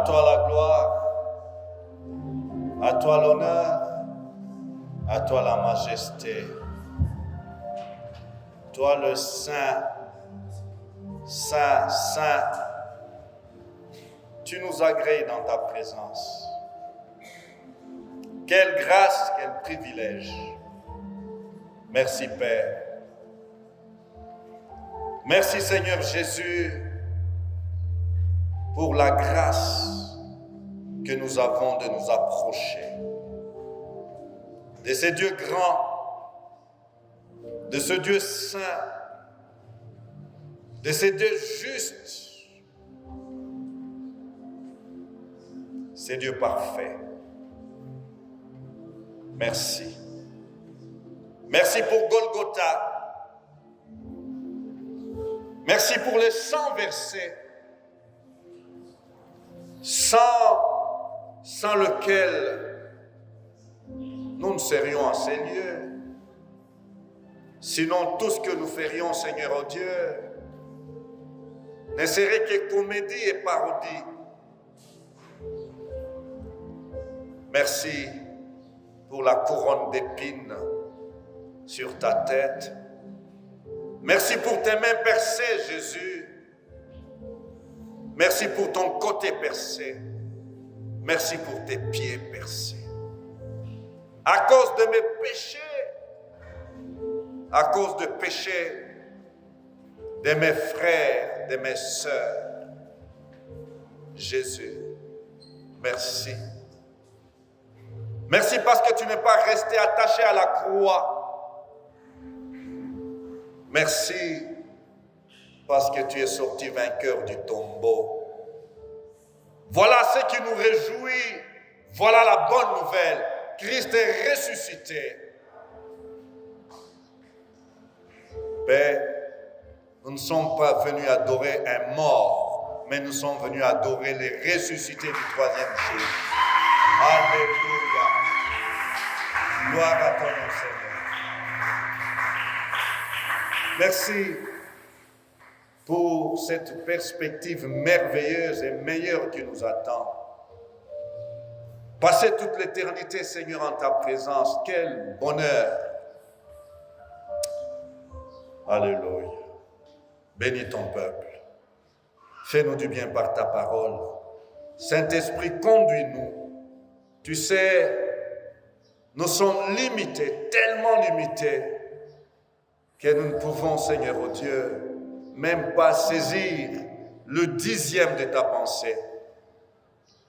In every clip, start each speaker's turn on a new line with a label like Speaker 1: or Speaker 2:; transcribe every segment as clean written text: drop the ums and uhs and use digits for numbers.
Speaker 1: toi la gloire, à toi l'honneur, à toi la majesté. Toi le Saint, Saint, Saint, tu nous agrées dans ta présence. Quelle grâce, quel privilège. Merci Père. Merci Seigneur Jésus pour la grâce que nous avons de nous approcher de ce Dieu grand, de ce Dieu saint, de ce Dieu juste, ce Dieu parfait. Merci. Merci pour Golgotha. Merci pour le sang versé, sans lequel nous ne serions à ces lieux. Sinon, tout ce que nous ferions, Seigneur oh Dieu, ne serait que comédie et parodie. Merci pour la couronne d'épines sur ta tête. Merci pour tes mains percées, Jésus. Merci pour ton côté percé. Merci pour tes pieds percés. À cause de mes péchés, à cause de péchés de mes frères, de mes sœurs, Jésus, merci. Merci parce que tu n'es pas resté attaché à la croix. Merci parce que tu es sorti vainqueur du tombeau. Voilà ce qui nous réjouit. Voilà la bonne nouvelle. Christ est ressuscité. Père, nous ne sommes pas venus adorer un mort, mais nous sommes venus adorer les ressuscités du troisième jour. Alléluia. Gloire à ton nom, Seigneur. Merci pour cette perspective merveilleuse et meilleure qui nous attend. Passer toute l'éternité, Seigneur, en ta présence, quel bonheur. Alléluia. Bénis ton peuple. Fais-nous du bien par ta parole. Saint-Esprit, conduis-nous. Tu sais, nous sommes limités, tellement limités, que nous ne pouvons, Seigneur oh Dieu, même pas saisir le 10e de ta pensée.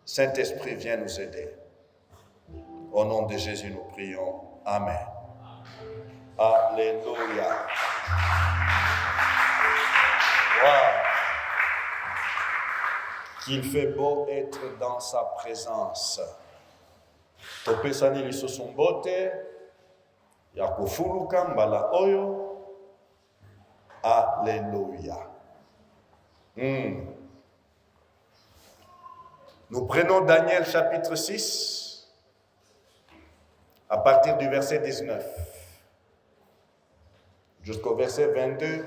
Speaker 1: Saint-Esprit, viens nous aider. Au nom de Jésus, nous prions. Amen. Alléluia. Wow. Qu'il fait beau être dans sa présence. Topesani lisusu mbote ya kufuluka mbala oyo. Alléluia. Nous prenons Daniel chapitre 6 à partir du verset 19 jusqu'au verset 22.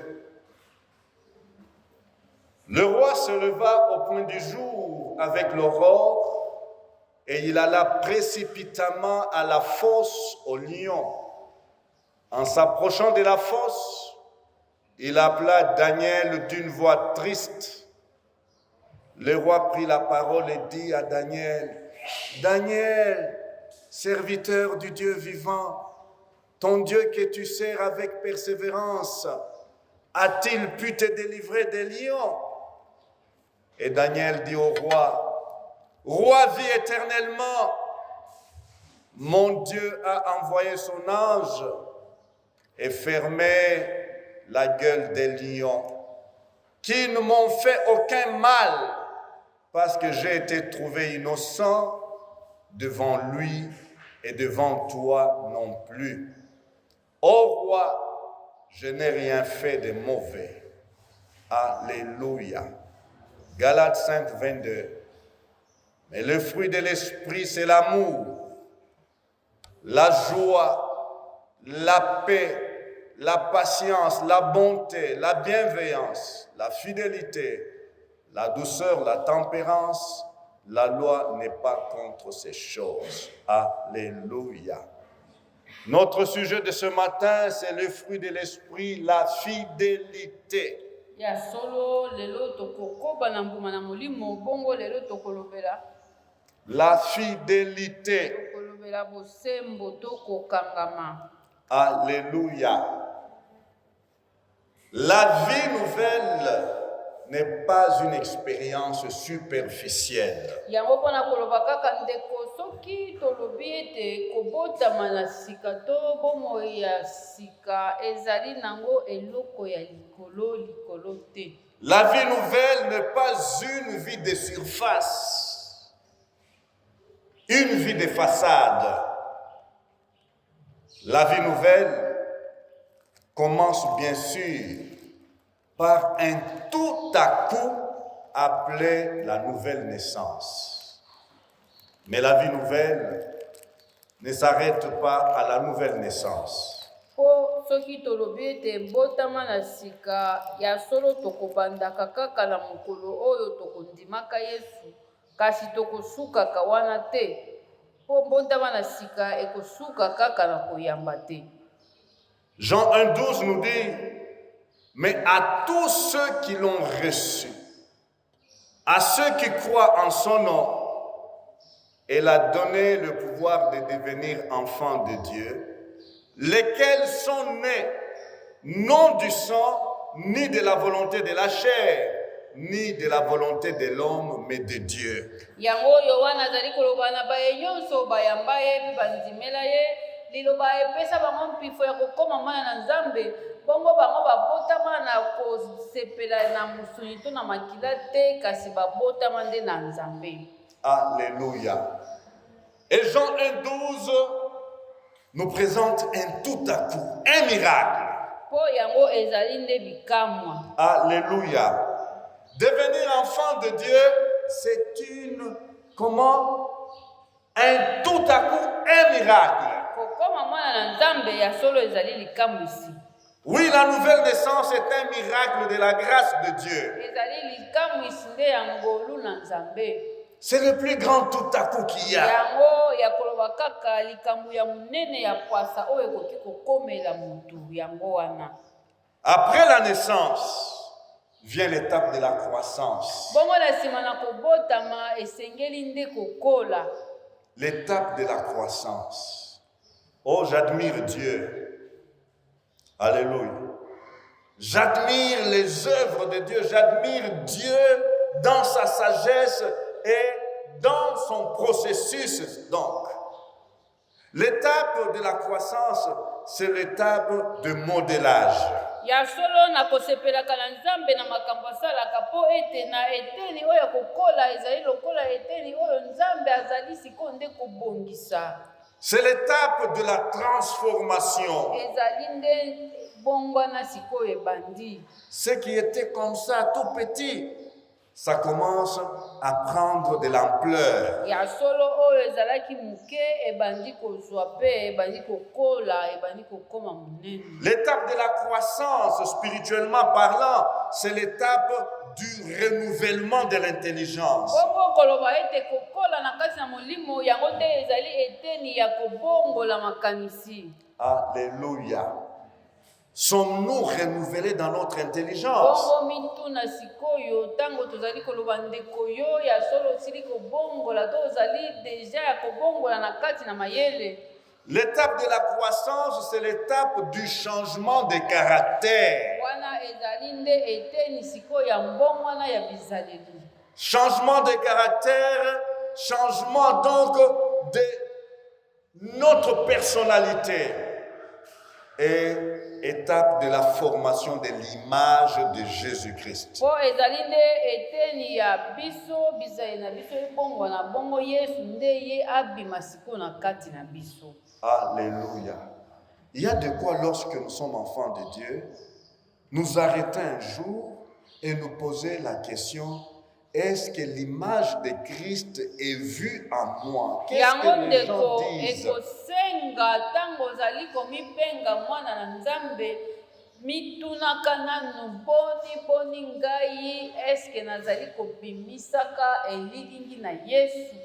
Speaker 1: Le roi se leva au point du jour avec l'aurore et il alla précipitamment à la fosse aux lions. En s'approchant de la fosse, il appela Daniel d'une voix triste. Le roi prit la parole et dit à Daniel, « Daniel, serviteur du Dieu vivant, ton Dieu que tu sers avec persévérance, a-t-il pu te délivrer des lions ?» Et Daniel dit au roi, « Roi, vis éternellement, mon Dieu a envoyé son ange et fermé la gueule des lions, qui ne m'ont fait aucun mal, parce que j'ai été trouvé innocent devant lui et devant toi non plus. Ô roi, je n'ai rien fait de mauvais. » Alléluia. Galates 5, 22. Mais le fruit de l'esprit, c'est l'amour, la joie, la paix, la patience, la bonté, la bienveillance, la fidélité, la douceur, la tempérance. La loi n'est pas contre ces choses. Alléluia. Notre sujet de ce matin, c'est le fruit de l'esprit, la fidélité. La fidélité. Alléluia. La vie nouvelle n'est pas une expérience superficielle. La vie nouvelle n'est pas une vie de surface, une vie de façade. La vie nouvelle commence bien sûr par un tout à coup appelé la nouvelle naissance. Mais la vie nouvelle ne s'arrête pas à la nouvelle naissance. Jean 1,12 nous dit, mais à tous ceux qui l'ont reçu, à ceux qui croient en son nom, il a donné le pouvoir de devenir enfants de Dieu, lesquels sont nés non du sang, ni de la volonté de la chair, ni de la volonté de l'homme, mais de Dieu. Alléluia. Et Jean 1,12 nous présente un tout à coup, un miracle. Alléluia. Devenir enfant de Dieu, c'est un tout à coup, un miracle. Oui, la nouvelle naissance est un miracle de la grâce de Dieu. C'est le plus grand tout à coup qu'il y a. Après la naissance, vient l'étape de la croissance. L'étape de la croissance. Oh, j'admire Dieu. Alléluia. J'admire les œuvres de Dieu. J'admire Dieu dans sa sagesse et dans son processus. Donc, l'étape de la croissance, c'est l'étape de modelage. C'est l'étape de la transformation. Ce qui était comme ça, tout petit, ça commence à prendre de l'ampleur. L'étape de la croissance, spirituellement parlant, c'est l'étape du renouvellement de l'intelligence. Alléluia. Sommes-nous renouvelés dans notre intelligence? L'étape de la croissance, c'est l'étape du changement de caractère. Changement de caractère, changement donc de notre personnalité. Et étape de la formation de l'image de Jésus-Christ. Alléluia. Il y a de quoi, lorsque nous sommes enfants de Dieu, nous arrêter un jour et nous poser la question: est-ce que l'image de Christ est vue en moi? Qu'est-ce que les gens disent?
Speaker 2: mitunaka nanu boni ngai eske nazali kobimisaka elilingi na Yesu.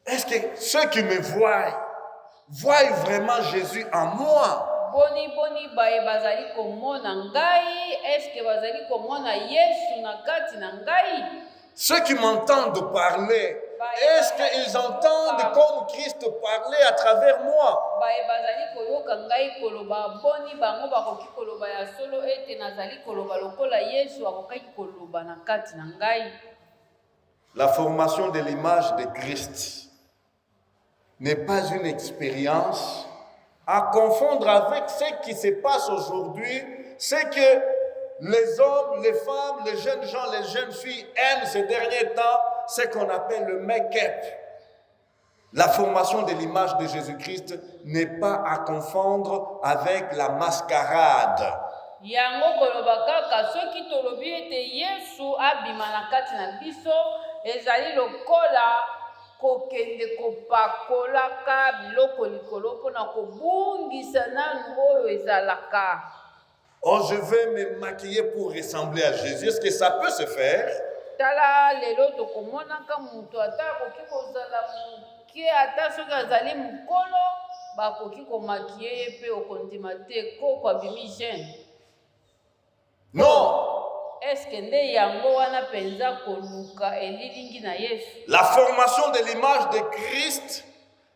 Speaker 1: Est-ce que ceux qui me voient vraiment Jésus en moi?
Speaker 2: Boni baye bazali komona ngai eske bazali komona Yesu na kati na ngai.
Speaker 1: Ceux qui m'entendent parler, est-ce qu'ils entendent comme Christ parlait à travers moi?
Speaker 2: Baye bazali koyoka ngai koloba boni bango bakoki koloba ya solo ete nazali koloba lokola Yesu akokaki koloba na kati na ngai.
Speaker 1: La formation de l'image de Christ n'est pas une expérience à confondre avec ce qui se passe aujourd'hui, c'est que les hommes, les femmes, les jeunes gens, les jeunes filles aiment ces derniers temps ce qu'on appelle le make-up. La formation de l'image de Jésus-Christ n'est pas à confondre avec la mascarade.
Speaker 2: Yango koloba kaka soki tolobi ete Yesu abima na kati na biso ezali lokola kokende kopakolaka biloko likolo mpona kobungisa nanu oyo ezalaka.
Speaker 1: Oh, je vais me maquiller pour ressembler à Jésus. Est-ce que ça peut se faire?
Speaker 2: Tala lelo tokomonaka mutu ata akoki kozala moke ata soki azali mokolo bakoki komakie ye mpe okondima te koko abimi jeune.
Speaker 1: Non.
Speaker 2: Eske nde yango wana penza koluka elilingi na Yesu?
Speaker 1: La formation de l'image de Christ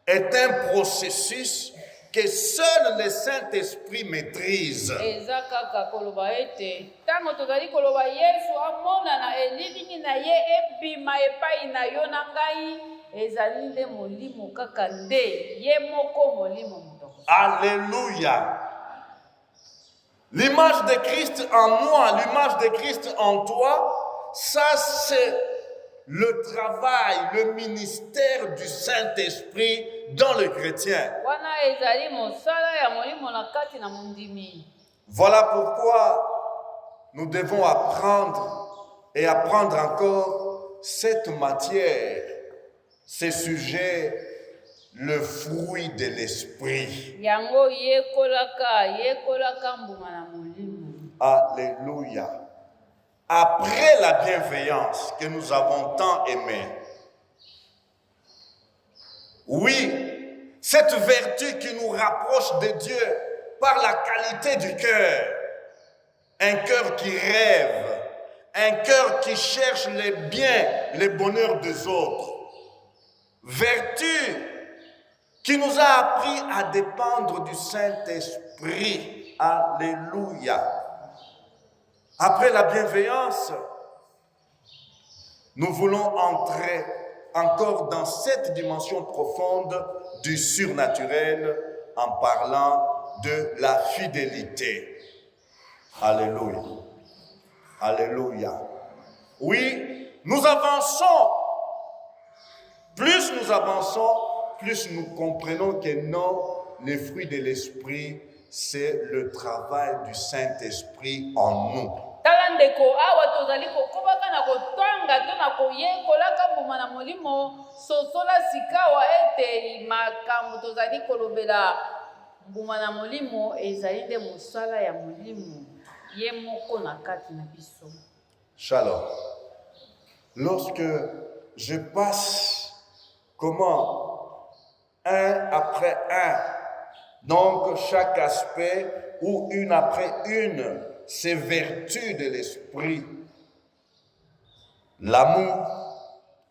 Speaker 1: est un processus que seul le Saint-Esprit maîtrise.
Speaker 2: Eza kaka koloba ete tango tozali koloba Yesu amonana elilingi na ye ebima epai na yo na ngai ezali nde molimo kaka nde ye moko molimo moto.
Speaker 1: Alléluia. L'image de Christ en moi, l'image de Christ en toi, ça c'est le travail, le ministère du Saint-Esprit dans le chrétien. Voilà pourquoi nous devons apprendre et apprendre encore cette matière, ces sujets, le fruit de l'esprit. Alléluia. Après la bienveillance que nous avons tant aimée, oui, cette vertu qui nous rapproche de Dieu par la qualité du cœur, un cœur qui rêve, un cœur qui cherche les biens, les bonheurs des autres, vertu qui nous a appris à dépendre du Saint-Esprit. Alléluia. Après la bienveillance, nous voulons entrer encore dans cette dimension profonde du surnaturel en parlant de la fidélité. Alléluia. Alléluia. Oui, nous avançons. Plus nous avançons, plus nous comprenons que non, les fruits de l'esprit, c'est le travail du Saint-Esprit en nous.
Speaker 2: Talandeko awa tozali kokobaka na kotwanga to na koyekolaka mbuma na molimo sosola sikawa ete makambo tozali kolobela mbuma na molimo ezali nde mosala ya molimo ye moko na kati na biso.
Speaker 1: Shalom. Lorsque je passe comment un après un, donc chaque aspect ou une après une, ces vertus de l'esprit, l'amour,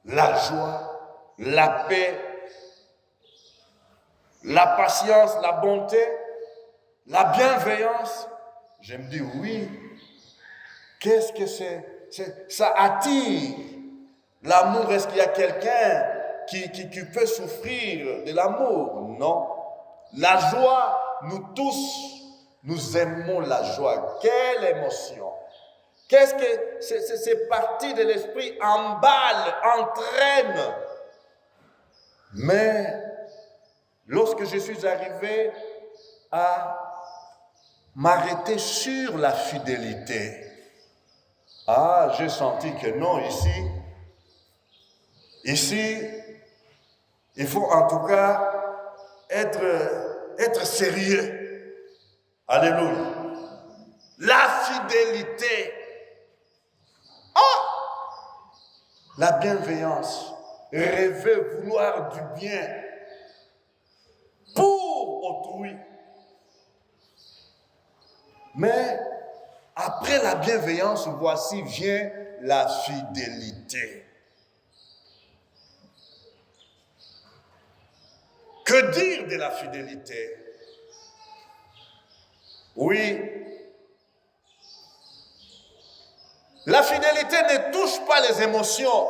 Speaker 1: la joie, la paix, la patience, la bonté, la bienveillance, je me dis oui, qu'est-ce que c'est? Ça attire l'amour. Est-ce qu'il y a quelqu'un qui peut souffrir de l'amour? Non. La joie, nous tous, nous aimons la joie. Quelle émotion! Qu'est-ce que ces parties de l'esprit emballent, entraînent? Mais lorsque je suis arrivé à m'arrêter sur la fidélité, j'ai senti que non, ici, il faut en tout cas être sérieux. Alléluia. la fidélité. Ah! La bienveillance, rêver, vouloir du bien pour autrui. Mais après la bienveillance, voici vient la fidélité. Que dire de la fidélité? Oui, la fidélité ne touche pas les émotions.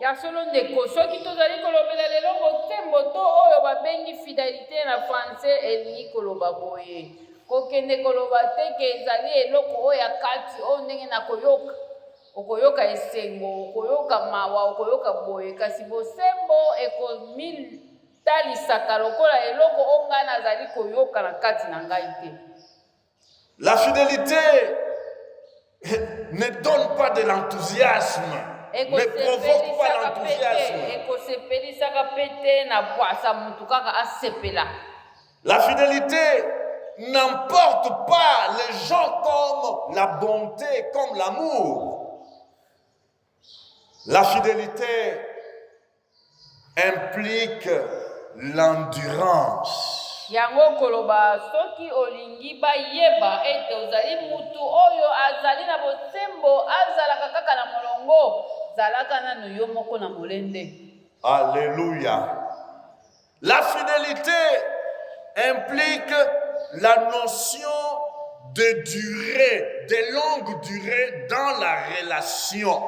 Speaker 2: Ya solo ndeko soki tozali kolobela lelo botembo to oyo babengi fidélité na français elingi koloba boye kokende koloba te ke ezali eloko oyo ya kati oyo ndenge na koyoka okoyoka esengo okoyoka mawa okoyoka boye kasi bosembo ekomiltalisaka lokola eloko oyo ngai nazali koyoka na kati na ngai te.
Speaker 1: La fidélité ne donne pas de l'enthousiasme, ne provoque pas l'enthousiasme. La fidélité n'emporte pas les gens comme la bonté, comme l'amour. La fidélité implique l'endurance.
Speaker 2: Yango koloba soki olingi bayeba ete ozali mutu oyo azali na bosembo azalaka kaka na molongo zalaka nanu yo moko na molende.
Speaker 1: Alléluia. La fidélité implique la notion de durée, de longue durée dans la relation.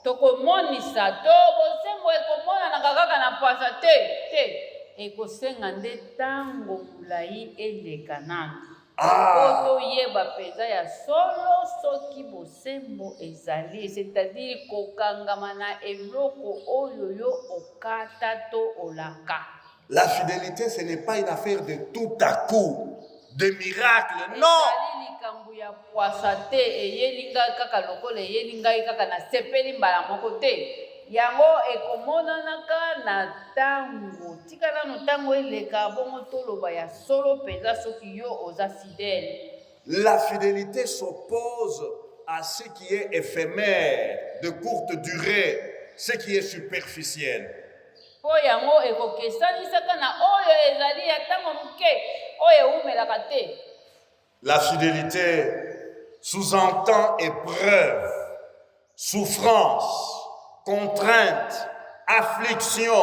Speaker 2: Tokomonisa to bosembo ekomonanaka kaka na pwasa te. Ekosenga nde tango mulai eleka nanu. Oto yeba peza ya solo soki bosembo ezali, c'est-à-dire kokangama na eloko oyo yo okata to olaka.
Speaker 1: La fidélité, ce n'est pas une affaire de tout à coup, de miracle, non.
Speaker 2: Ezali likambo ya pwasa te eyelinga kaka lokola eyelinga kaka na sepeli mbala moko te. Yango ekomonanaka na tango tika nanu tango eleka bongo toloba ya solo peza soki yo oza fidèle.
Speaker 1: La fidélité s'oppose à ce qui est éphémère, de courte durée, ce qui est superficiel.
Speaker 2: Po yango ekokesanisaka na oyo ezali ya tango moke oyo eumelaka te.
Speaker 1: La fidélité sous-entend épreuve, souffrance, contrainte, affliction,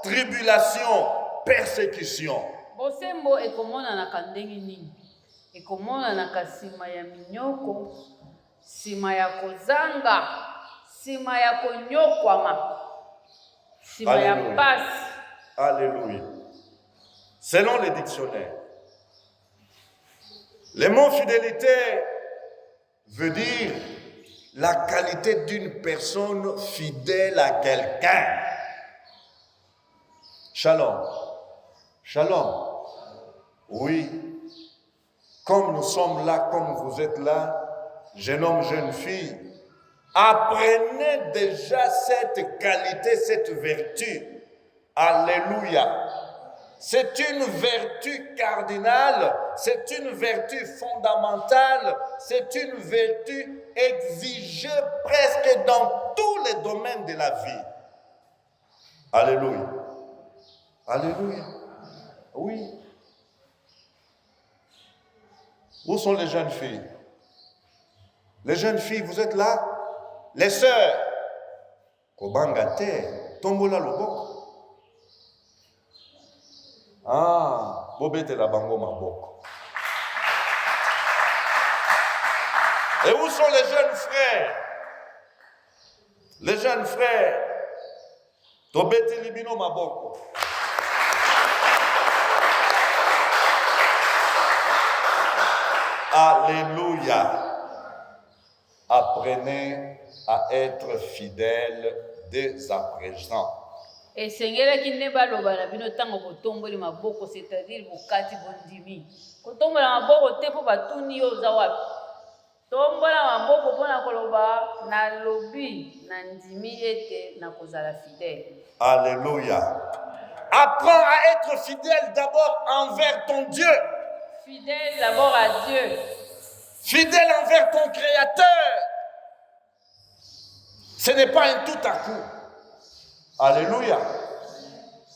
Speaker 1: tribulation, persécution.
Speaker 2: Bosembo ekomonanaka ndenge nini? Ekomonanaka nsima ya minyoko, nsima ya kozanga, nsima ya konyokwama, nsima ya pasi.
Speaker 1: Alléluia. Selon les dictionnaires, le mot fidélité veut dire la qualité d'une personne fidèle à quelqu'un. Shalom. Shalom. Oui. Comme nous sommes là, comme vous êtes là, jeune homme, jeune fille, apprenez déjà cette qualité, cette vertu. Alléluia. C'est une vertu cardinale, c'est une vertu fondamentale, c'est une vertu exigée presque dans tous les domaines de la vie. Alléluia. Alléluia. Oui. Où sont les jeunes filles? Les jeunes filles, vous êtes là? Les sœurs. Kobangate, tombola loboko. Ah, bobete la bango maboko. Et où sont les jeunes frères? Les jeunes frères. Tobete libino maboko. Alléluia. Apprenez à être fidèles dès à présent.
Speaker 2: Esengelaki nde baloba na bino ntango botomboli maboko, c'est-à-dire bokati bondimi. Kotombola maboko te mpo batuni yo oza wapi. Tombola maboko mpona koloba na lobi na ndimi ete na kozala fidèle.
Speaker 1: Alléluia. Apprends à être fidèle d'abord envers ton Dieu.
Speaker 2: Fidèle d'abord à Dieu.
Speaker 1: Fidèle envers ton Créateur. Ce n'est pas un tout à coup. Alléluia.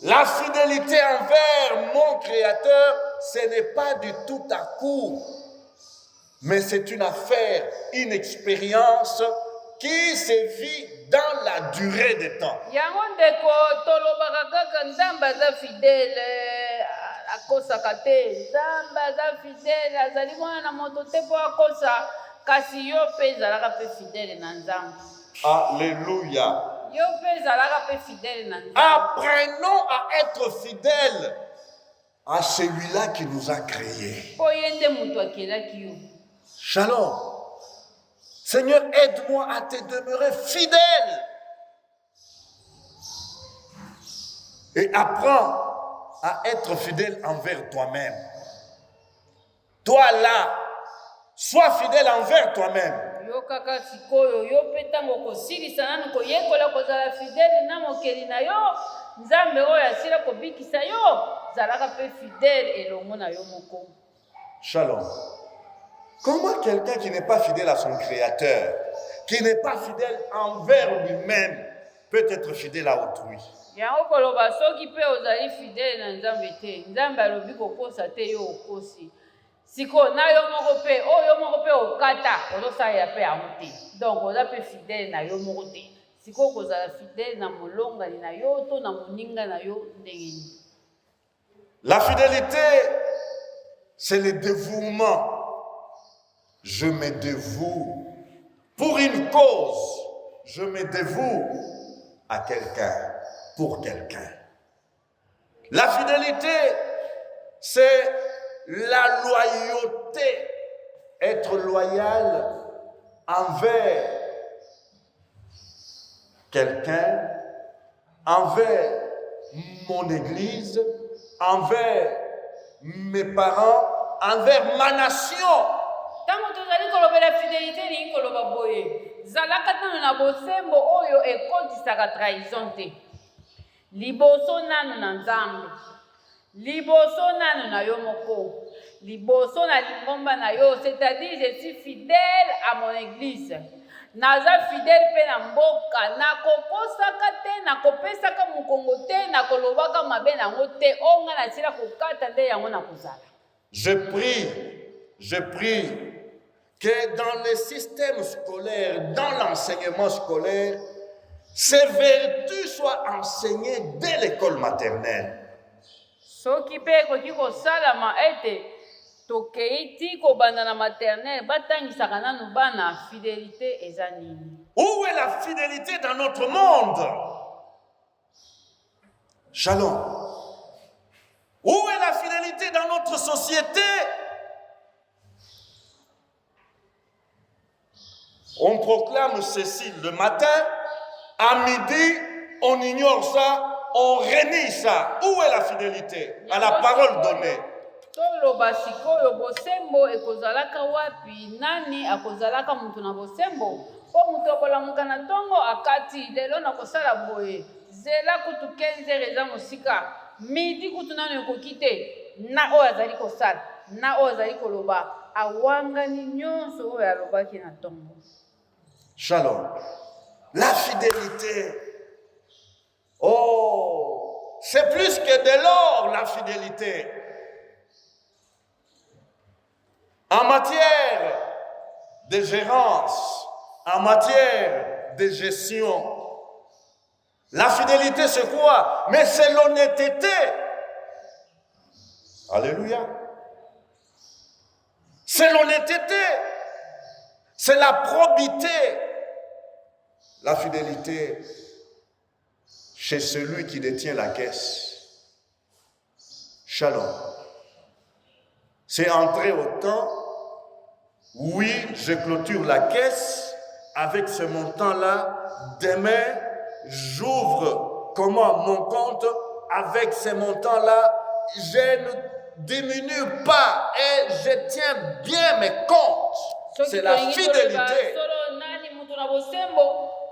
Speaker 1: La fidélité envers mon Créateur, ce n'est pas du tout à coup. Mais c'est une affaire, une expérience qui se vit dans la durée des temps.
Speaker 2: Yango ndeko tolobaka kaka nzambe aza fidèle akosaka te. Nzambe aza fidèle azali mwana na moto te mpo akosa kasi yo mpe ezalaka mpe fidèle na nzambe.
Speaker 1: Alléluia.
Speaker 2: Yo mpe ezalaka mpe fidèle na nzambe.
Speaker 1: Apprenons à être fidèles à celui-là qui nous a créés.
Speaker 2: Mpo ye nde moto akelaki yo.
Speaker 1: Shalom. Seigneur, aide-moi à te demeurer fidèle. Et apprends à être fidèle envers toi-même. Toi là, sois fidèle envers toi-même.
Speaker 2: Yo kaka sikoyo yo mpe ntango kosilisa nanu koyekola kozala fidèle na mokeli na yo nzambe oyo asila kobikisa yo zalaka mpe fidèle elongo na yo moko.
Speaker 1: Shalom. Comment quelqu'un qui n'est pas fidèle à son Créateur, qui n'est pas fidèle envers lui-même, peut être fidèle à autrui?
Speaker 2: Yango koloba soki mpe ozali fidèle na nzambe te nzambe alobi kokosa te yo okosi. Siko na yo moko mpe oyo moko mpe okata ozosalela mpe yango te. Donc oza mpe fidèle na yo moko te. Siko kozala fidèle na molongani na yo to na moninga na yo ndenge nini.
Speaker 1: La fidélité, c'est le dévouement. Je me dévoue pour une cause. Je me dévoue à quelqu'un, pour quelqu'un. La fidélité, c'est la loyauté. Être loyal envers quelqu'un, envers mon église, envers mes parents, envers ma nation.
Speaker 2: Tango tozali kolobela fidélité lingi koloba boye zalaka nanu na bosembo oyo ekondisaka trahison te. Liboso nanu na nzambe, liboso nanu na yo moko, liboso na lingomba na yo, c'est-à-dire je suis fidèle à mon église. Naza fidèle mpe na mboka nakokosaka te nakopesaka mokongo te nakolobaka mabe nango te onga nasila kokata nde yango nakozala.
Speaker 1: Je prie que dans le système scolaire, dans l'enseignement scolaire, ces vertus soient enseignées dès l'école maternelle.
Speaker 2: Soki pe ekoki kosalama ete tokei ti kobanda na maternelle batangisaka nanu bana fidélité eza nini.
Speaker 1: Où est la fidélité dans notre monde? Shalom. Où est la fidélité dans notre société? On proclame ceci le matin, à midi, on ignore ça, on renie ça. Où est la fidélité à la parole donnée?
Speaker 2: Toloba sikoyo bosembo ekozalaka wapi nani akozalaka mutu na bosembo po mutu akolamuka na ntongo akati lelo na kosala boye zela kutu 15 eza mosika midi kutu nano ekoki te na oyo azali kosala na oyo azali koloba awangani nyonso oyo alobaki na ntongo.
Speaker 1: Shalom. La fidélité. Oh, c'est plus que de l'or, la fidélité. En matière de gérance, en matière de gestion, la fidélité c'est quoi? Mais c'est l'honnêteté. Alléluia. C'est l'honnêteté. C'est la probité. La fidélité chez celui qui détient la caisse. Shalom. C'est entrer au temps. Oui, je clôture la caisse avec ce montant-là. Demain, j'ouvre comment mon compte avec ce montant-là. Je ne diminue pas et je tiens bien mes comptes. C'est la fidélité.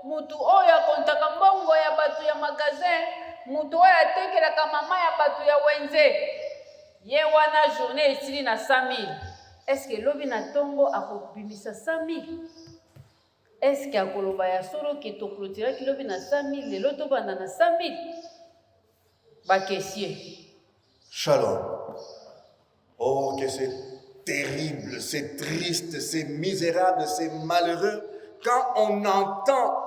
Speaker 2: Mutu oyo akontaka mbongo ya batu ya magasin, mutu oyo atekelaka mama ya batu ya wenze. Ye wana journée esili na 100 000. Est-ce que lobi na tongo akobimisa 100 000? Est-ce que akoloba ya solo ke to clôturer ki lobi na 100 000 lelo to banda na 100 000? Ba question.
Speaker 1: Shalom. Oh, que c'est terrible, c'est triste, c'est misérable, c'est malheureux quand on entend,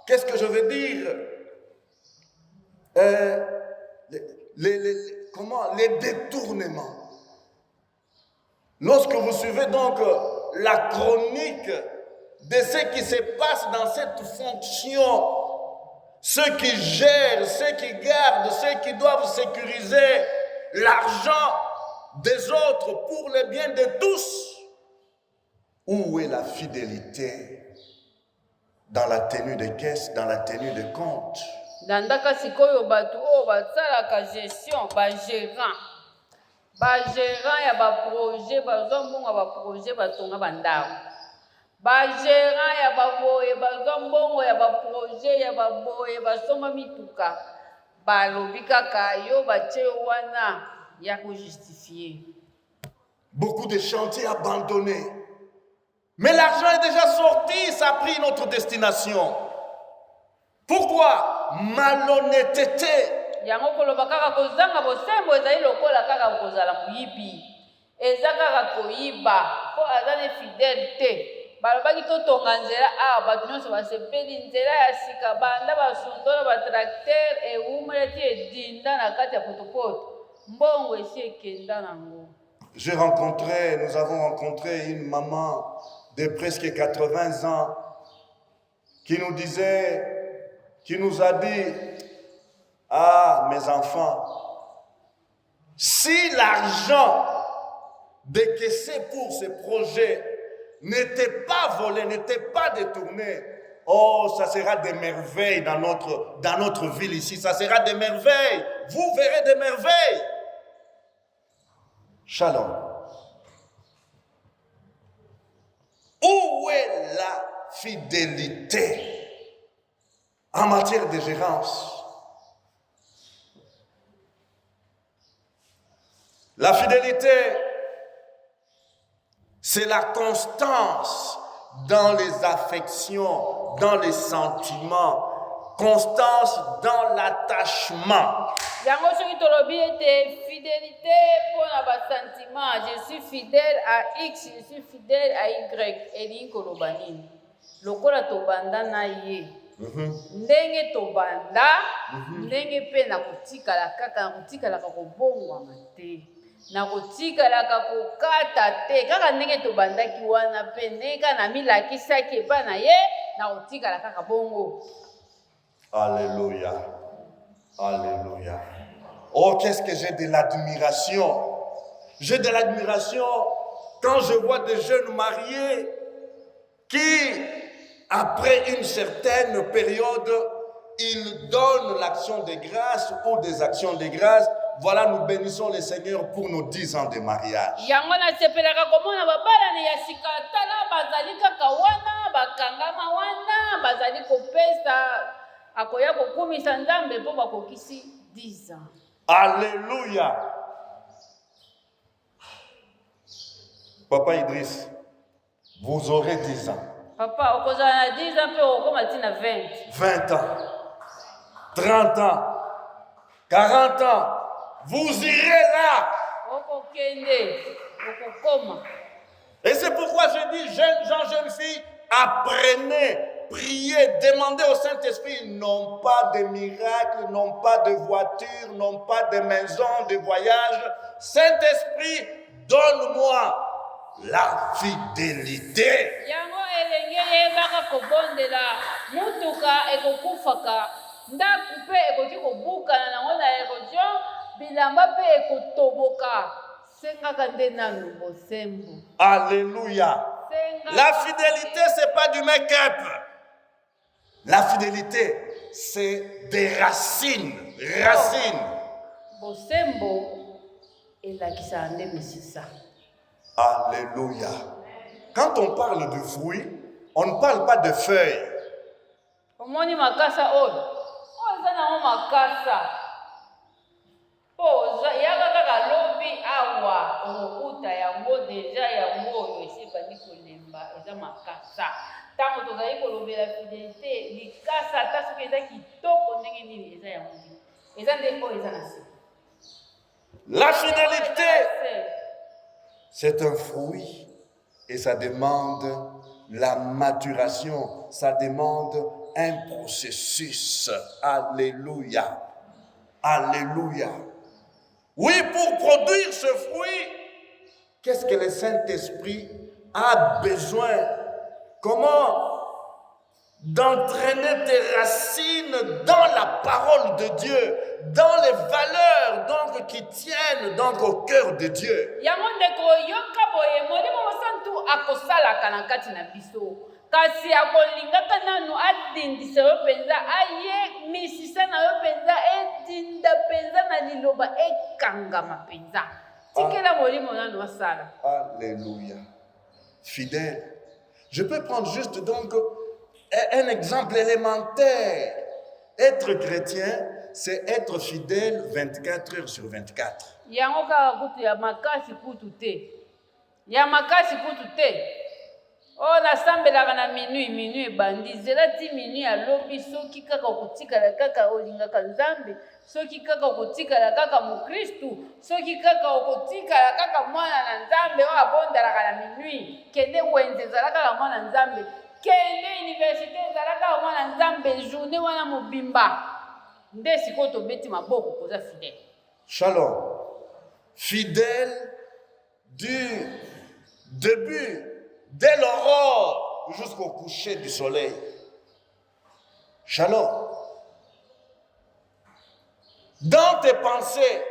Speaker 1: qu'est-ce que je veux dire? Les détournements. Lorsque vous suivez donc la chronique de ce qui se passe dans cette fonction, ceux qui gèrent, ceux qui gardent, ceux qui doivent sécuriser l'argent des autres pour le bien de tous, où est la fidélité dans la tenue de caisse, dans la tenue de compte?
Speaker 2: Dandaka sikoyo batu o basalaka gestion bagérant ya baprojet bazwa mbongo ya baprojet batonga bandako bagérant ya baboye bazwa mbongo ya baprojet ya baboye basomba mituka balobi kaka yo batie wana ya kojustifier.
Speaker 1: Beaucoup de chantiers abandonnés, mais l'argent est déjà sorti, ça a pris notre destination. Pourquoi? Malhonnêteté.
Speaker 2: Yango koloba kaka kozanga bosembo ezali lokola kaka kozala moyibi eza kaka koyiba po azane fidèle te. Balobaki totonga nzela awa bato nyonso basepeli nzela ya sika banda basundola batracteur eumela ti edinda na kati ya potopoto mbongo esi ekenda nango.
Speaker 1: Nous avons rencontré une maman de presque 80 ans qui nous a dit, ah, mes enfants, si l'argent décaissé pour ce projet n'était pas volé, n'était pas détourné, oh, ça sera des merveilles dans notre ville ici, ça sera des merveilles, vous verrez des merveilles. Shalom. Où est la fidélité en matière de gérance? La fidélité, c'est la constance dans les affections, dans les sentiments, constance dans l'attachement.
Speaker 2: Yango soki tolobi ete fidélité pour na sentiment, je suis fidèle à X, je suis fidèle à Y, elingi koloba nini? Lokola tobanda na ye. Ndenge tobanda, ndenge pe na kotikala kaka na kotikalaka kobongwama te. Na kotikalaka kokata te. Kaka ndenge tobandaki wana pe ndenge na milakisaki epa na ye na kotikala kaka bongo.
Speaker 1: Alléluia. Alléluia. Oh, qu'est-ce que j'ai de l'admiration. J'ai de l'admiration quand je vois des jeunes mariés qui, après une certaine période, ils donnent l'action de grâce ou des actions de grâce. Voilà, nous bénissons le Seigneur pour nos 10 ans de mariage. Alléluia. Papa Idriss, vous aurez 10 ans.
Speaker 2: Papa, on a 10 ans, on a 20.
Speaker 1: 20 ans, 30 ans, 40 ans, vous irez là. Et c'est pourquoi je dis, jeunes gens, jeunes filles, apprenez, priez, demandez au Saint-Esprit, non pas de miracles, non pas de voitures, non pas de maisons, de voyages. Saint-Esprit, donne-moi la fidélité. Alléluia. La fidélité, c'est pas du make-up. La fidélité, c'est des racines. Racines. Alléluia. Quand on parle de fruits, on ne parle pas de feuilles.
Speaker 2: olobi awa okokuta yango deja yango oyo esi ebandi kolemba eza makasa. Ntango tozali kolobela fidélité likasa ata soki eza kitoko ndenge nini eza yango te. Eza nde oyo eza na se.
Speaker 1: La fidélité, c'est un fruit et ça demande la maturation, ça demande un processus. Alléluia. Alléluia. Oui, pour produire ce fruit, qu'est-ce que le Saint-Esprit a besoin? Comment? D'entraîner tes racines dans la parole de Dieu, dans les valeurs donc qui tiennent donc au cœur de Dieu.
Speaker 2: Kasi akolingaka nanu adindisa yo penza aye misisa na yo penza edinda penza na liloba ekangama penza tikela molimo nanu asala.
Speaker 1: Alléluia. Fidèle. Je peux prendre juste donc un exemple élémentaire. Être chrétien, c'est être fidèle 24 heures sur 24.
Speaker 2: Yango kaka kutu ya makasi kutu te. Ya makasi kutu te. Oh, nasambelaka na minui ebandi nzela ti minui alobi soki kaka okotikala kaka olingaka Nzambe, soki kaka okotikala kaka mokristu, soki kaka okotikala kaka mwana na Nzambe oyo abondalaka na minui, kende wenze ezala kaka mwana Nzambe, kende université ezala kaka mwana Nzambe, journée wana mobimba nde sikoyo tobeti maboko koza fidèle.
Speaker 1: Shalom. Fidèle du début, dès l'aurore jusqu'au coucher du soleil. Shalom. Dans tes pensées,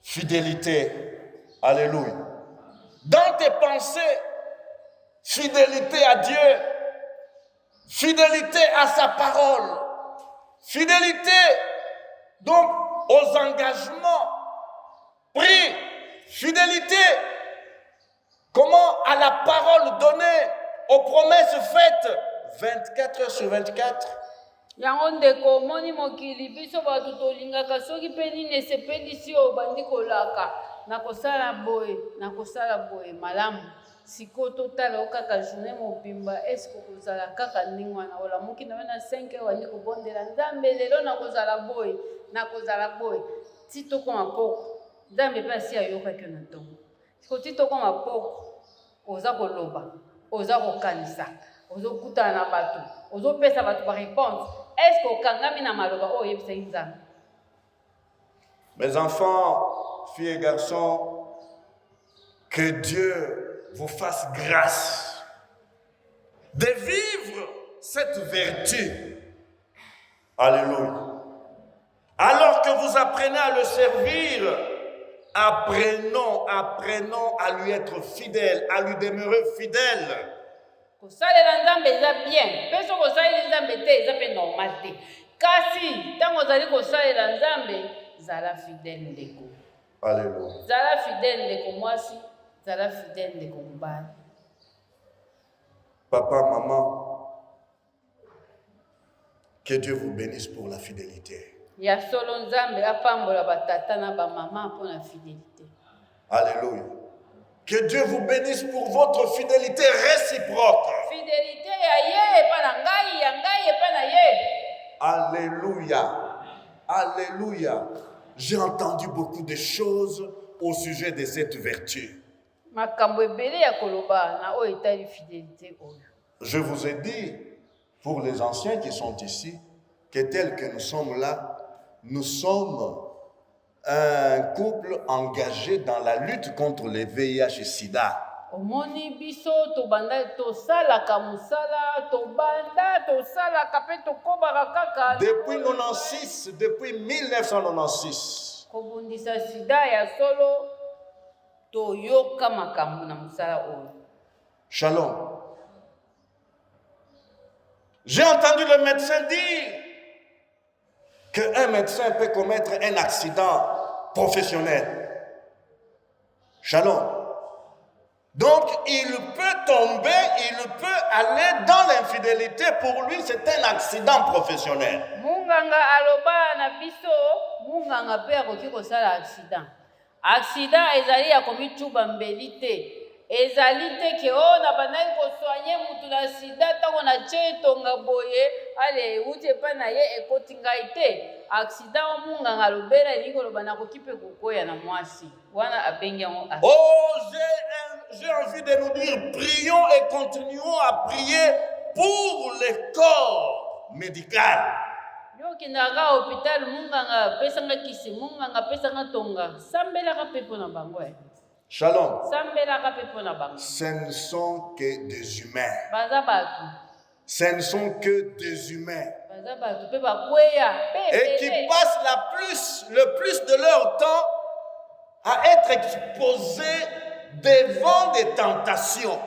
Speaker 1: fidélité. Alléluia. Dans tes pensées, fidélité à Dieu. Fidélité à sa parole. Fidélité donc aux engagements pris. Fidélité comment à la parole donnée, aux promesses faites 24 heures sur 24.
Speaker 2: Yango ndeko omoni mokili biso bato tolingaka soki mpe nini esepelisi oyo bandi kolaka nakosala boye malamu sikoyo totala okaka journée mobimba eske okozala kaka ndenge wana olamuki na yo na 5 heures wandi kobondela Nzambe lelo nakozala boye ti tokoma poko Nzambe mpe asi ayokaki yo na ntongo sikoyo ti tokoma poko oza koloba oza kokanisa ozokutana na bato ozopesa bato ba réponse. Est-ce okangami na maloba oyo oyebisaki Nzambe?
Speaker 1: Mes enfants, filles et garçons, que Dieu vous fasse grâce de vivre cette vertu. Alléluia. Alors que vous apprenez à le servir, apprenons à lui être fidèle, à lui demeurer fidèle.
Speaker 2: Kosalela Nzambe eza bien, mpe soki kosalela Nzambe te eza mpe normal te. Kasi ntango ozali kosalela Nzambe, zala fidèle ndeko.
Speaker 1: Alléluia.
Speaker 2: Zala fidèle ndeko mwasi, zala fidèle ndeko mobali.
Speaker 1: Papa, maman, que Dieu vous bénisse pour la fidélité.
Speaker 2: Ya solo Nzambe apambola batata na ba mama pour la fidélité.
Speaker 1: Alléluia. Que Dieu vous bénisse pour votre fidélité réciproque.
Speaker 2: Fidélité ya ye epa na ngai, ya ngai epa na ye.
Speaker 1: Alléluia. Alléluia. J'ai entendu beaucoup de choses au sujet de cette vertu.
Speaker 2: Makambo ebele ya koloba na oyo etali fidélité oyo.
Speaker 1: Je vous ai dit, pour les anciens qui sont ici, que tel que nous sommes là, nous sommes un couple engagé dans la lutte contre le VIH et SIDA.
Speaker 2: Omoni biso tobanda tosalaka musala tobanda tosalaka pe tokobaka kaka
Speaker 1: Depuis 96, depuis 1996.
Speaker 2: kobundisa sida ya solo toyoka makambo na musala oyo.
Speaker 1: Shalom. J'ai entendu le médecin dire qu'un médecin peut commettre un accident professionnel. Shalom. Donc, il peut tomber, il peut aller dans l'infidélité. Pour lui, c'est un accident professionnel.
Speaker 2: Munganga aloba na biso, munganga pe akoki kosala accident. Accident ezali ya komituba mbeli te. Ezali te ke na bandaki kosoigne mutu na sida ntango na tie etonga boye ale euti epai na ye ekoti ngai te. Accident omunganga alobela elingi koloba nakoki mpe kokoya na mwasi wana abengi yango accident.
Speaker 1: Oh, j'ai envie de nous dire, prions et continuons à prier pour le corps médical.
Speaker 2: Yokindaka hôpital munganga pesanga kisi munganga pesanga tonga sambelaka mpe mpo na bango.
Speaker 1: Shalom.
Speaker 2: Sambelaka mpe mpo na bango.
Speaker 1: Ce ne sont que des humains.
Speaker 2: Baza batu.
Speaker 1: Ce ne sont que des humains.
Speaker 2: Baza batu mpe bakweya
Speaker 1: et qui passent le plus de leur temps à être exposés devant des tentations.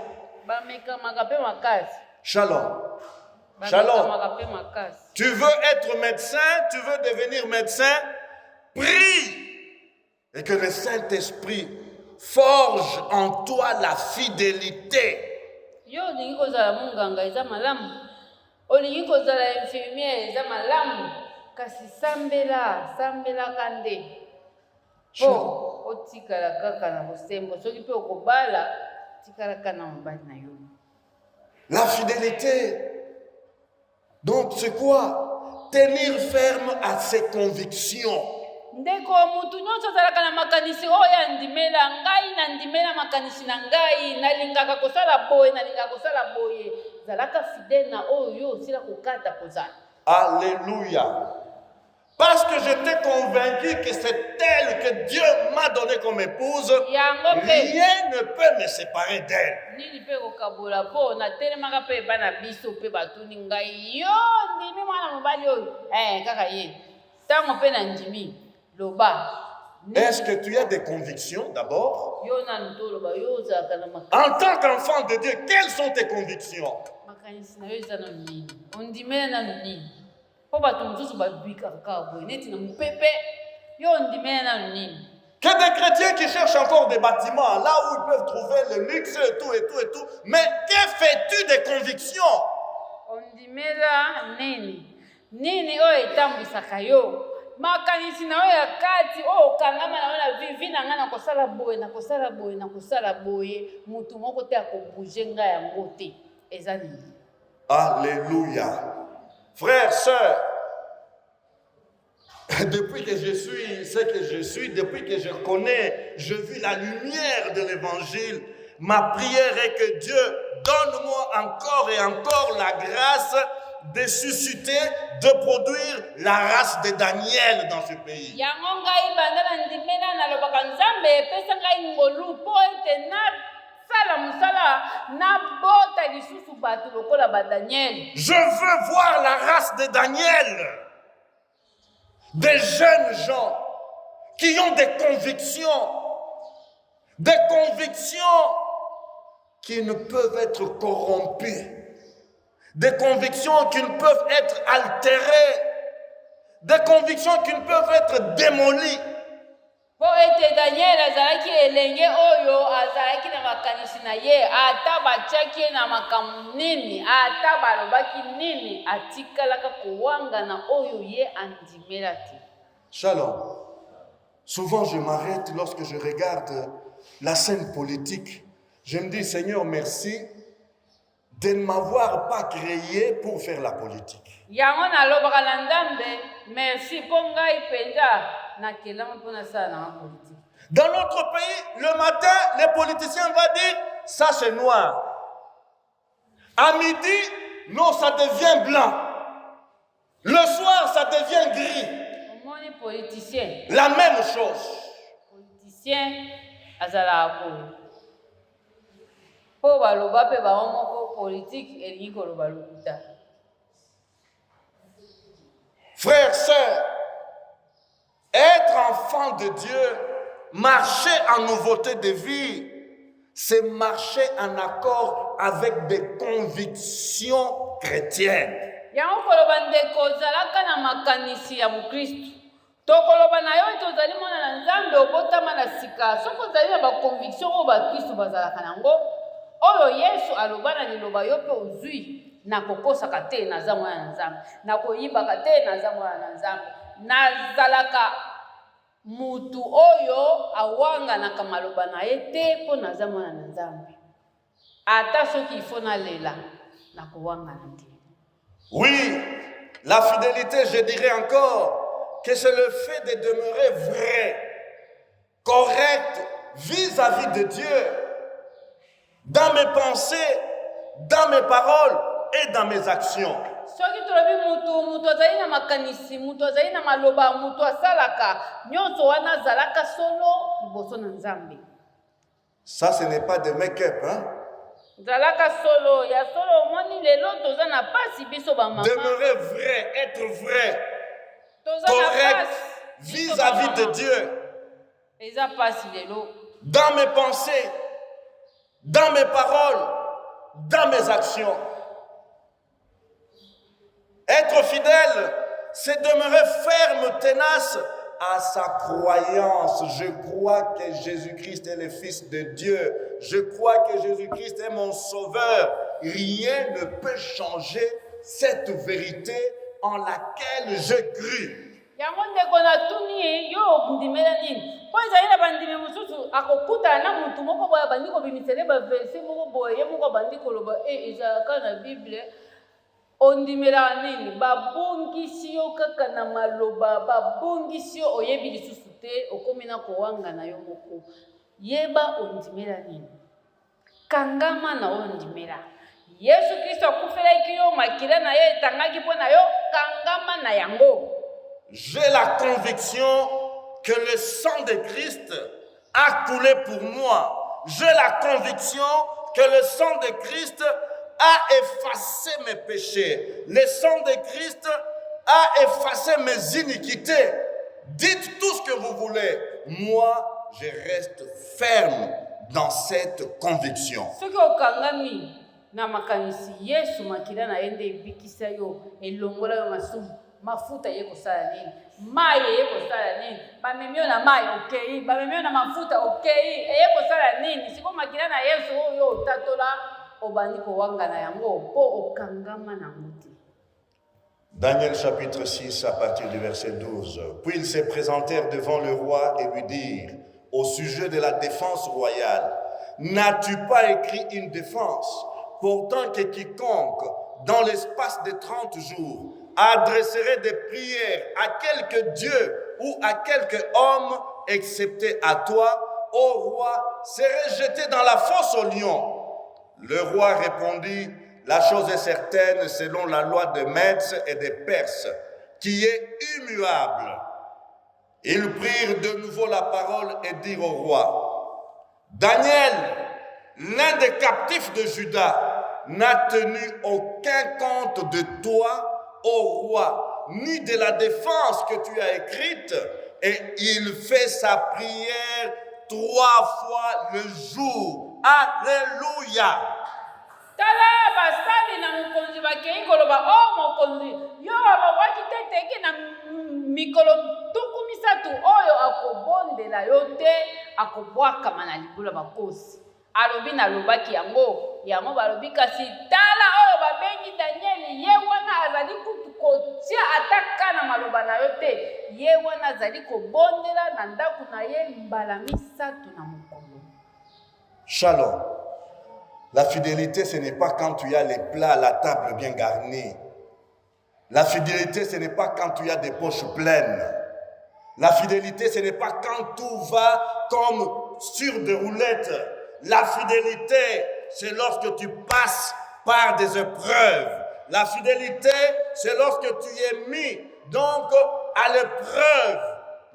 Speaker 2: Bamekamaka mpe makasi.
Speaker 1: Shalom. Shalom. Tu veux être médecin, tu veux devenir médecin, prie et que le Saint-Esprit forge en toi la fidélité.
Speaker 2: Yo olingi kozala munganga eza malamu, olingi kozala infirmière eza malamu, kasi sambelaka nde po otikala kaka na bosembo soki mpe okobala tikalaka na mobali na yo.
Speaker 1: La fidélité, donc c'est quoi? Tenir ferme à ses convictions.
Speaker 2: Ndeko mutu nyonso azalaka na makanisi oyo andimela ngai nandimela makanisi na ngai nalingaka kosala boye zalaka fidèle na oyo osila kokata kozala.
Speaker 1: Alléluia. Parce que j'étais convaincu que c'est elle que Dieu m'a donné comme épouse, rien ne peut me séparer d'elle.
Speaker 2: Nini pe kokabola po na telemaka pe bana biso pe batuni ngai yo ndimi mwana mobali oyo kaka ye tango pe na ndimi.
Speaker 1: Est-ce que tu as des convictions d'abord? En tant qu'enfant de Dieu, quelles sont tes convictions? Que des chrétiens qui cherchent encore des bâtiments, là où ils peuvent trouver le luxe et tout. Mais que fais-tu des convictions?
Speaker 2: Makanisi na oyo kati o kangama na ona vivi na ngana kosala boye mutu moko te akobouger nga yango te ezali.
Speaker 1: Alléluia. Frères, sœurs, depuis que je suis ce que je suis, depuis que je connais, je vis la lumière de l'évangile, ma prière est que Dieu donne-moi encore et encore la grâce de susciter, de produire la race de Daniel dans ce pays. Je veux voir la race de Daniel. Des jeunes gens qui ont des convictions qui ne peuvent être corrompues. Des convictions qui ne peuvent être altérées, des convictions qui ne peuvent être démolies.
Speaker 2: Daniel azalaki elenge oyo azalaki na makanisi na ye ata batiaki na makambo nini ata balobaki nini atikalaka kowanga na oyo ye andimela te.
Speaker 1: Shalom. Souvent je m'arrête lorsque je regarde la scène politique. Je me dis Seigneur merci de ne m'avoir pas créé pour faire la politique. Dans notre pays, le matin, les politiciens vont dire ça c'est noir. À midi, non, ça devient blanc. Le soir, ça devient gris. La même chose. Frères, sœurs, être enfant de Dieu, marcher en nouveauté de vie, c'est marcher en accord avec des convictions chrétiennes.
Speaker 2: Tokoloba na yo tozali mona na Nzambe obotama na sika soko zali na ba conviction o ba Kristo bazalaka nango oyo Yesu aloba na liloba yo pe ozui na kokosaka te na zamwa na Nzambe na koyibaka te na zamwa na Nzambe na zalaka mutu oyo awanganaka maloba na ye te mpo naza mwana na Nzambe. Ata soki ifo nalela na kowangana te.
Speaker 1: Oui, la fidélité, je dirais encore que c'est le fait de demeurer vrai, correct vis-à-vis de Dieu, dans mes pensées, dans mes paroles et dans mes actions.
Speaker 2: Soki tolobi mutu azali na makanisi, mutu azali na maloba, mutu asalaka, nyonso wana azalaka solo liboso na Nzambe.
Speaker 1: Ça, ce n'est pas de make-up, hein?
Speaker 2: Zalaka solo, ya solo moni lelo toza na pasi biso ba mama.
Speaker 1: Demeurer vrai, être vrai,
Speaker 2: Toza
Speaker 1: correct vis-à-vis de Dieu.
Speaker 2: Eza pasi lelo.
Speaker 1: Dans mes pensées, dans mes paroles, dans mes actions. Être fidèle, c'est demeurer ferme, tenace à sa croyance. Je crois que Jésus-Christ est le Fils de Dieu. Je crois que Jésus-Christ est mon Sauveur. Rien ne peut changer cette vérité en laquelle je crus.
Speaker 2: Yango ndeko na tuni yo ndimela nini? Po ezali na bandimi mususu akokuta na mutu moko boya bandi ko bimisele ba verset moko boye moko bandi ko loba ezalaka na Bible. Ondimela nini? Babongisi yo kaka na maloba, babongisi yo oyebi lisusu te, okomi na kowangana yo moko. Yeba ondimela nini? Kangama na ondimela. Yesu Kristo akufelaki yo makila na ye etangaki mpo na yo, kangama na yango.
Speaker 1: J'ai la conviction que le sang de Christ a coulé pour moi. J'ai la conviction que le sang de Christ a effacé mes péchés. Le sang de Christ a effacé mes iniquités. Dites tout ce que vous voulez. Moi, je reste ferme dans cette conviction.
Speaker 2: Ce que okangami na makanisi Yesu makila na ende ebikisa yo elongola yo masumu. Mafuta ye kosala nini? Mai ye kosala nini? Bamemio na mai okay, bamemio na mafuta okay. Ye kosala nini? Siko makila na Yesu oyo otatola obandi kowangana yango po okangama na muti.
Speaker 1: Daniel chapitre 6 à partir du verset 12. Puis ils se présentèrent devant le roi et lui dirent au sujet de la défense royale: n'as-tu pas écrit une défense? Pourtant que quiconque dans l'espace de 30 jours adresserait des prières à quelque dieu ou à quelque homme, excepté à toi, ô roi, serait jeté dans la fosse aux lions. Le roi répondit: la chose est certaine selon la loi de Mèdes et des Perses, qui est immuable. Ils prirent de nouveau la parole et dirent au roi: Daniel, l'un des captifs de Juda, n'a tenu aucun compte de toi, ô roi, ni de la défense que tu as écrite, et il fait sa prière 3 fois le jour. Alléluia.
Speaker 2: Tala basali na mukonzi bakei koloba mokonzi yo abawaki teteki na mikolo tuku misatu oyo akobondela yo te akobwakama na libula bakosi. Alobi na lobaki yango balobi kasi tala oyo babengi Daniel ye wana azali kutu kotia ataka na maloba na yo te, ye wana azali kobondela na ndako na ye mbala misatu na mokolo.
Speaker 1: Shalom. La fidélité, ce n'est pas quand tu as les plats à la table bien garnis. La fidélité, ce n'est pas quand tu as des poches pleines. La fidélité, ce n'est pas quand tout va comme sur des roulettes. La fidélité, c'est lorsque tu passes par des épreuves. La fidélité, c'est lorsque tu es mis donc à l'épreuve.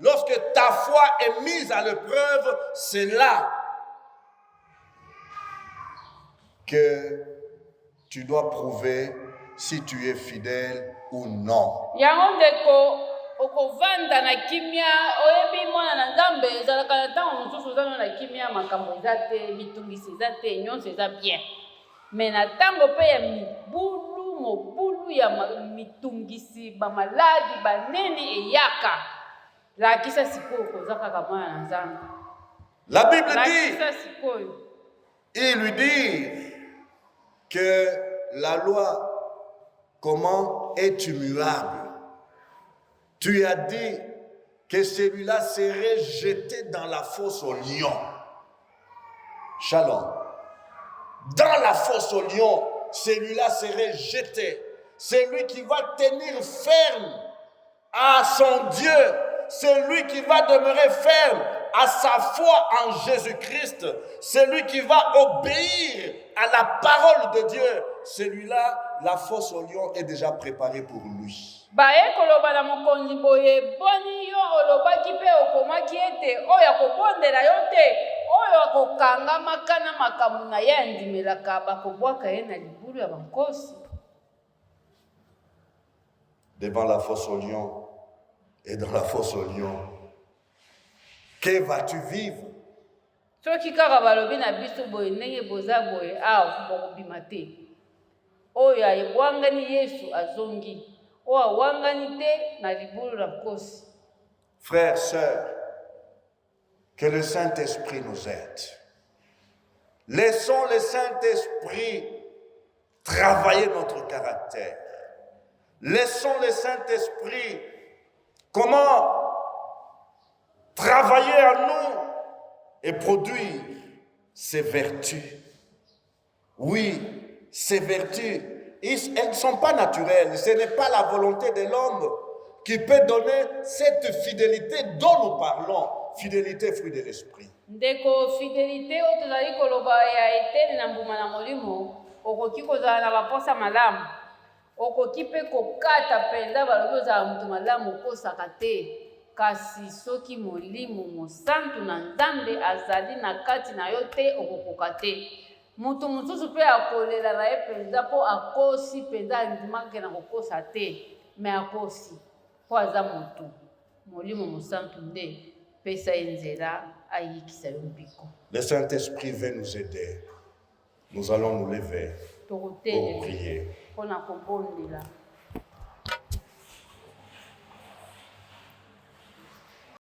Speaker 1: Lorsque ta foi est mise à l'épreuve, c'est là que tu dois prouver si tu es fidèle ou non.
Speaker 2: Yango ndeko okovanda na kimia oyebi mwana na Nzambe ezalaka na ntango mosusu oza na kimia makambo eza te, bitungisi eza te, nyonso eza bien. Me na ntango mpe ya mobulu ya mitungisi bamaladi baneni eyaka, lakisa sikoyo koza kaka mwana na Nzambe.
Speaker 1: La Bible dit,
Speaker 2: lakisa sikoyo.
Speaker 1: Il lui dit que la loi, comment, est immuable. Tu as dit que celui-là serait jeté dans la fosse au lion. Shalom. Dans la fosse au lion, celui-là serait jeté. C'est lui qui va tenir ferme à son Dieu. C'est lui qui va demeurer ferme à sa foi en Jésus-Christ. C'est lui qui va obéir à la parole de Dieu. Celui-là, la fosse au lion est déjà préparée pour lui.
Speaker 2: baye koloba na mokonzi boye boni yo olobaki mpe okomaki ete oyo akobondela yo te oyo akokanga makana makambo na ye andimelaka bakobwaka ye na libulu ya bankosi.
Speaker 1: Devant la fosse au lion et dans la fosse au lion, que vas-tu vivre?
Speaker 2: soki kaka balobi na biso boye ndenge boza boye awa bokobima te oyo ayebwangani yesu azongi oyo awangani te na libulu na nkosi.
Speaker 1: Frères, sœurs, que le Saint-Esprit nous aide. Laissons le Saint-Esprit travailler notre caractère. Laissons le Saint-Esprit comment travailler en nous et produire ses vertus. Oui, ces vertus, elles ne sont pas naturelles. Ce n'est pas la volonté de l'homme qui peut donner cette fidélité dont nous parlons. Fidélité, fruit de l'esprit.
Speaker 2: Ndeko fidélité oyo tozali koloba ya eteni na mbuma na molimo okoki kozala na baposa malamu okoki mpe kokata mpenza balobi ozala moto malamu okosaka te kasi soki molimo mosantu na nzambe azali na kati na yo te okokoka te. Moto mosusu mpe akolela na ye mpenza mpo akosi mpenza andimaki na kokosa te me akosi mpo aza motu molimo mosantu nde pesa ye nzela ayikisa yo mbiko.
Speaker 1: Le Saint-Esprit veut nous aider. Nous allons nous lever pour prier.
Speaker 2: Mpona kobondela.